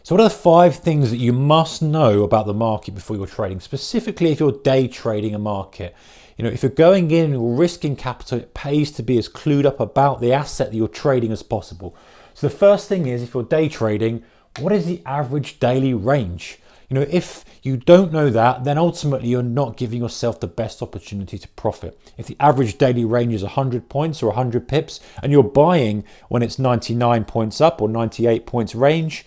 So what are the 5 things that you must know about the market before you're trading, specifically if you're day trading a market? If you're going in and you're risking capital, it pays to be as clued up about the asset that you're trading as possible. So the first thing is, if you're day trading, what is the average daily range? If you don't know that, then ultimately you're not giving yourself the best opportunity to profit. If the average daily range is 100 points or 100 pips and you're buying when it's 99 points up or 98 points range,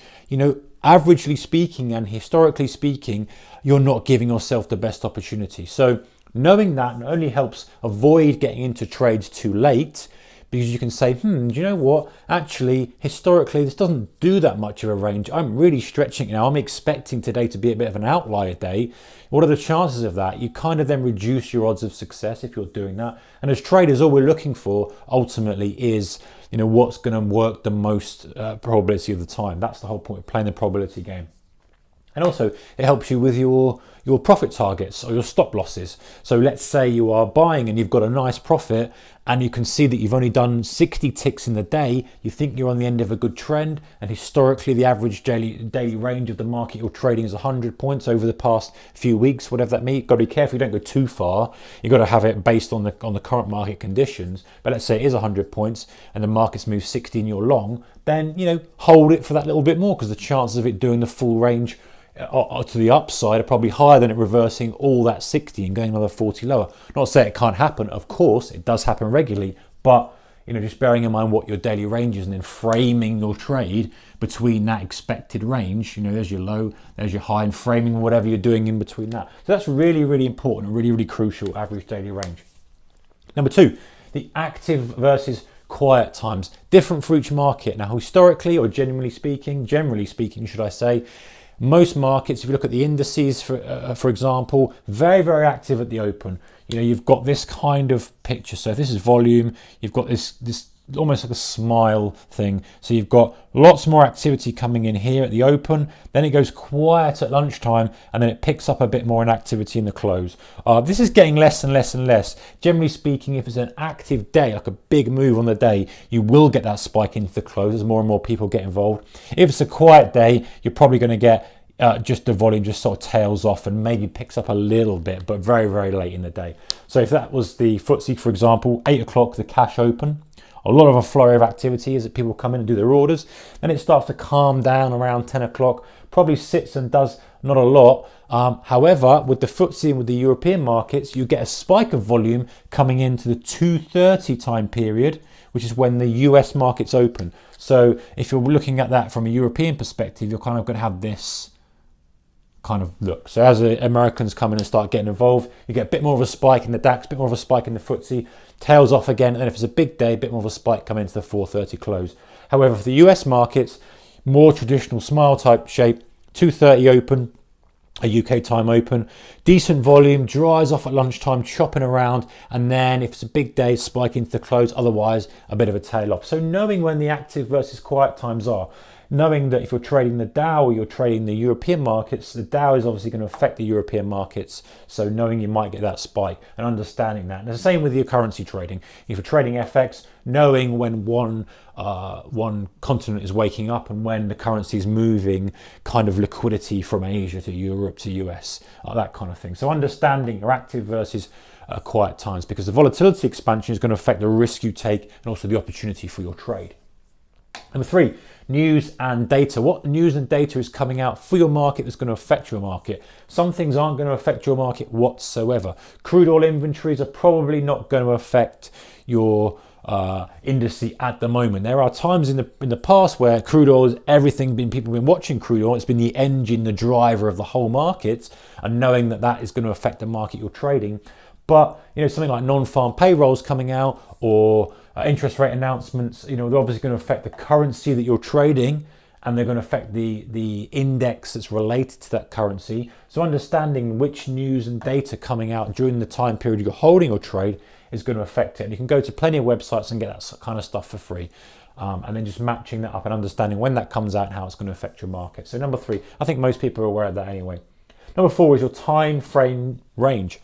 averagely speaking and historically speaking, you're not giving yourself the best opportunity. So knowing that not only helps avoid getting into trades too late, because you can say, do you know what? Actually, historically, this doesn't do that much of a range. I'm really stretching it now. I'm expecting today to be a bit of an outlier day. What are the chances of that? You kind of then reduce your odds of success if you're doing that. And as traders, all we're looking for ultimately is, what's going to work the most probability of the time. That's the whole point of playing the probability game. And also, it helps you with your profit targets or your stop losses. So let's say you are buying and you've got a nice profit and you can see that you've only done 60 ticks in the day. You think you're on the end of a good trend, and historically the average daily range of the market you're trading is 100 points over the past few weeks, whatever that means. You've got to be careful you don't go too far. You've got to have it based on the current market conditions. But let's say it is 100 points and the market's moved 60 and you're long, then hold it for that little bit more, because the chances of it doing the full range to the upside are probably higher than it reversing all that 60 and going another 40 lower. Not to say it can't happen, of course, it does happen regularly, but just bearing in mind what your daily range is and then framing your trade between that expected range, there's your low, there's your high, and framing whatever you're doing in between that. So that's really, really important and really, really crucial, average daily range. Number 2, the active versus quiet times. Different for each market. Now, historically, or generally speaking, should I say, most markets, if you look at the indices, for example, very, very active at the open. You've got this kind of picture. So if this is volume, you've got this almost like a smile thing. So you've got lots more activity coming in here at the open. Then it goes quiet at lunchtime, and then it picks up a bit more in activity in the close. This is getting less and less and less. Generally speaking, if it's an active day, like a big move on the day, you will get that spike into the close as more and more people get involved. If it's a quiet day, you're probably going to get just the volume just sort of tails off and maybe picks up a little bit, but very, very late in the day. So if that was the FTSE, for example, 8 o'clock, the cash open, a lot of a flurry of activity as people come in and do their orders. Then it starts to calm down around 10 o'clock, probably sits and does not a lot. However, with the FTSE and with the European markets, you get a spike of volume coming into the 2:30 time period, which is when the US markets open. So if you're looking at that from a European perspective, you're kind of going to have this kind of look. So as the Americans come in and start getting involved, you get a bit more of a spike in the DAX, a bit more of a spike in the FTSE, tails off again, and then if it's a big day, a bit more of a spike coming into the 4:30 close. However, for the US markets, more traditional smile type shape, 2:30 open, a UK time open, decent volume, dries off at lunchtime, chopping around, and then if it's a big day, spike into the close, otherwise a bit of a tail off. So knowing when the active versus quiet times are, knowing that if you're trading the Dow or you're trading the European markets, the Dow is obviously going to affect the European markets. So knowing you might get that spike and understanding that. And the same with your currency trading. If you're trading FX, knowing when one continent is waking up and when the currency is moving kind of liquidity from Asia to Europe to US, that kind of thing. So understanding your active versus quiet times, because the volatility expansion is going to affect the risk you take and also the opportunity for your trade. Number 3, news and data. What news and data is coming out for your market that's going to affect your market? Some things aren't going to affect your market whatsoever. Crude oil inventories are probably not going to affect your indice at the moment. There are times in the past where crude oil is everything. People have been watching crude oil. It's been the engine, the driver of the whole market, and knowing that is going to affect the market you're trading. But something like non farm payrolls coming out or interest rate announcements, they're obviously going to affect the currency that you're trading, and they're going to affect the index that's related to that currency. So understanding which news and data coming out during the time period you're holding your trade is going to affect it. And you can go to plenty of websites and get that kind of stuff for free. And then just matching that up and understanding when that comes out and how it's going to affect your market. So number 3, I think most people are aware of that anyway. Number 4 is your time frame range.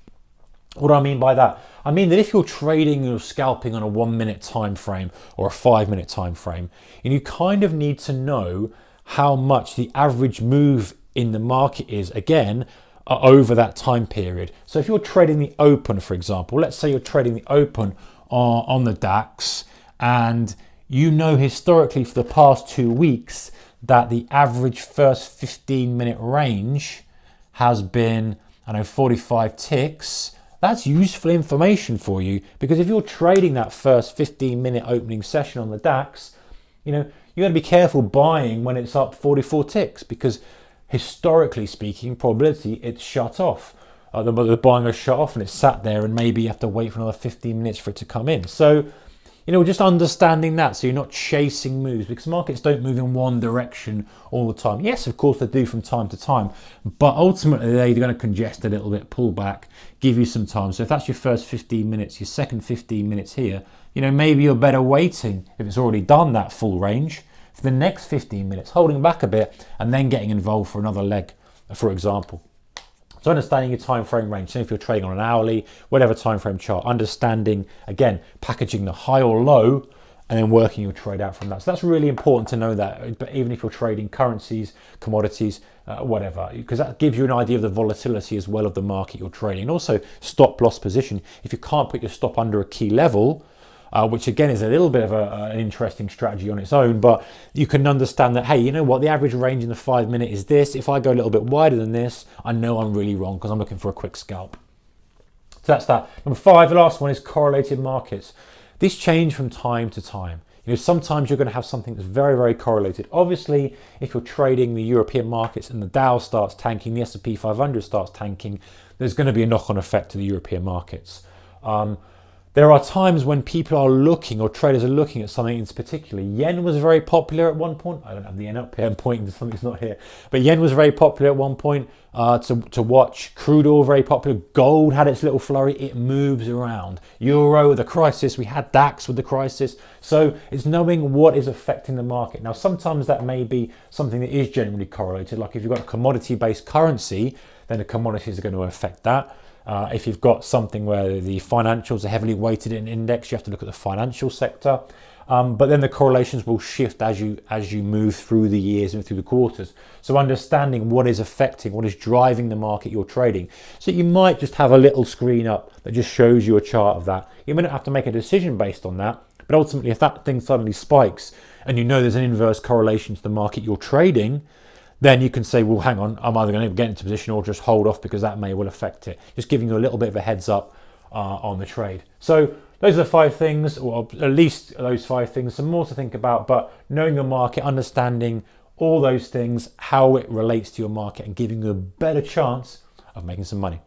What do I mean by that? I mean that if you're trading or scalping on a 1 minute time frame or a 5 minute time frame, and you kind of need to know how much the average move in the market is, again, over that time period. So if you're trading the open, for example, let's say you're trading the open on the DAX, and you know historically for the past 2 weeks that the average first 15-minute range has been, I know, 45 ticks. That's useful information for you, because if you're trading that first 15-minute opening session on the DAX, you know, you're going to be careful buying when it's up 44 ticks, because historically speaking, probability it's shut off. The buying is shut off and it's sat there, and maybe you have to wait for another 15 minutes for it to come in. So, you know, just understanding that, so you're not chasing moves, because markets don't move in one direction all the time. Yes, of course they do from time to time, but ultimately they're going to congest a little bit, pull back, give you some time. So if that's your first 15 minutes, your second 15 minutes here, you know, maybe you're better waiting, if it's already done that full range, for the next 15 minutes, holding back a bit and then getting involved for another leg, for example. So understanding your time frame range, so if you're trading on an hourly, whatever time frame chart, understanding, again, packaging the high or low and then working your trade out from that. So that's really important to know that, but even if you're trading currencies, commodities, whatever, because that gives you an idea of the volatility as well of the market you're trading. And also stop loss position. If you can't put your stop under a key level, which again is a little bit of an interesting strategy on its own, but you can understand that, hey, you know what, the average range in the 5 minute is this. If I go a little bit wider than this, I know I'm really wrong because I'm looking for a quick scalp. So that's that. Number 5, the last one is correlated markets. These change from time to time. You know, sometimes you're going to have something that's very, very correlated. Obviously, if you're trading the European markets and the Dow starts tanking, the S&P 500 starts tanking, there's going to be a knock-on effect to the European markets. There are times when people are looking, or traders are looking at something in particular. Yen was very popular at one point. I don't have the yen up here, I'm pointing to something that's not here. But yen was very popular at one point to watch. Crude oil, very popular. Gold had its little flurry. It moves around. Euro, the crisis. We had DAX with the crisis. So it's knowing what is affecting the market. Now, sometimes that may be something that is generally correlated. Like if you've got a commodity-based currency, then the commodities are going to affect that. If you've got something where the financials are heavily weighted in index, you have to look at the financial sector. But then the correlations will shift as you move through the years and through the quarters. So understanding what is affecting, what is driving the market you're trading. So you might just have a little screen up that just shows you a chart of that. You may not have to make a decision based on that, but ultimately if that thing suddenly spikes and you know there's an inverse correlation to the market you're trading, then you can say, well, hang on, I'm either going to get into position or just hold off because that may well affect it. Just giving you a little bit of a heads up on the trade. So those are the 5 things, or at least those 5 things, some more to think about, but knowing your market, understanding all those things, how it relates to your market, and giving you a better chance of making some money.